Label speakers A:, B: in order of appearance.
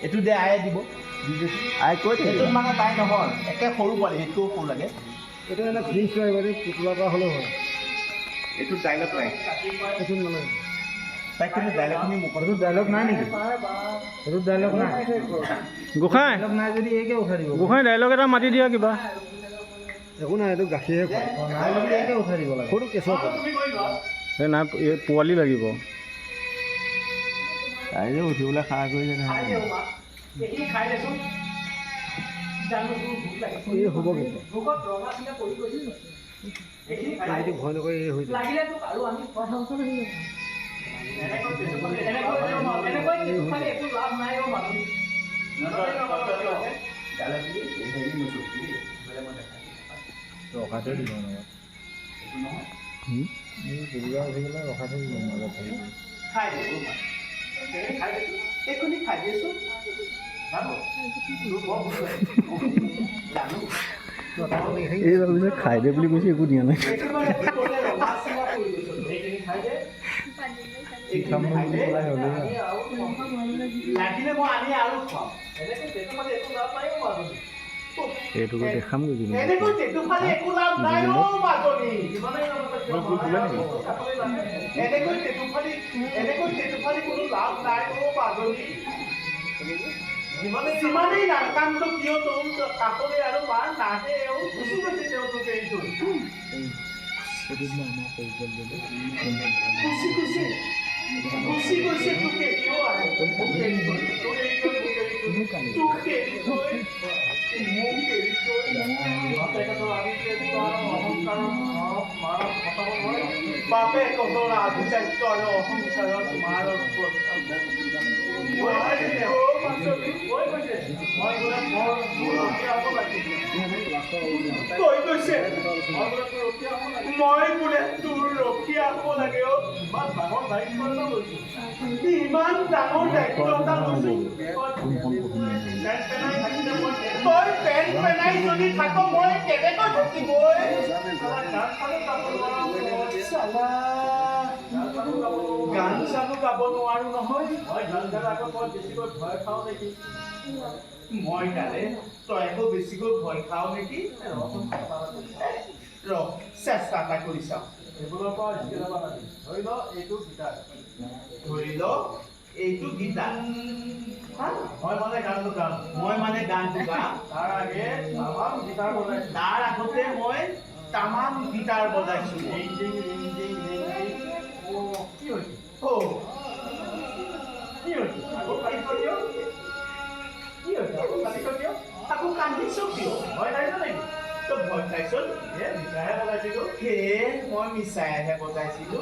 A: এইটো দে আয়ে দিব
B: আই কৈ
A: এইটো মানে তাই নহয় একে সৰু পোৱালি সেইটোও সৰু লাগে
B: এইটো মানে ফিল্ম চোৱা পুতলা পৰা হ'লেও হয়
A: এইটো ডাইলগ নাই
B: এইটো নালাগে
A: তাই কিন্তু ডাইলগখিনি মুখত
B: এইটো ডাইলগ নাই নেকি এইটো ডাইলগ নাই
C: গোসাঁই
B: ডাইলগ নাই যদি এইকে উঠাই দিব
C: গোসাঁই ডাইলগ এটা মাতি দিয়া কিবা
B: একো নাই এইটো গাখীৰহে খোৱা নাই যদি এইকে উঠাই দিব লাগে সৰু কেঁচুৱা
C: এই নাই এই পোৱালি লাগিব
B: তাই যে উঠিবলৈ সাৰ কৰিছে নহয় এই হ'ব কিন্তু এইটো ভয় নকৰি এই হৈ যায় ৰখাতে দিব নহয় বুঢ়া উঠি গ'লে ৰখাতে দিব অলপ
C: এই ভাবিছে খাই দে বুলি কৈছে একো দিয়া নাই এইটোকে দেখামগৈ কিন্তু
A: যিমানেই নাকামটো কিয় তোৰ কাষলে আৰু মাৰ নাহে খুচি গৈছে তেওঁলোকে এইটো খুচি গৈছে তোকে কিয় আহে বাপে কতৰ আভিজাত্য আৰু অহংকাৰত মাৰ মই বোলে তোৰ ৰখিয়াব লাগে ইমান ডাঙৰ দায়িত্ব এটা লৈছো তই পেণ্ট পেনাই যদি থাক মই কেনেকৈ থাকিবই গান চানো গাব নোৱাৰো নহয় মই গান গান আগত মই বেছিকৈ ভয় খাওঁ নেকি মই গালে তই একো বেছিকৈ ভয় খাওঁ নেকি ৰ চেষ্টা এটা কৰি চাওঁ এইবোৰৰ পৰা ধৰি ল এইটো গীটাৰ ধৰি ল এইটো গীটাৰ মই মানে গানটো গাম তাৰ আগতে মই তামাম গীটাৰ বজাইছো আকৌ কান্দিছ কিয় ভয় খাইছ নেকি তই ভয় খাইছ মিছাহে বজাইছিলো সেয়ে মই মিছাইহে বজাইছিলো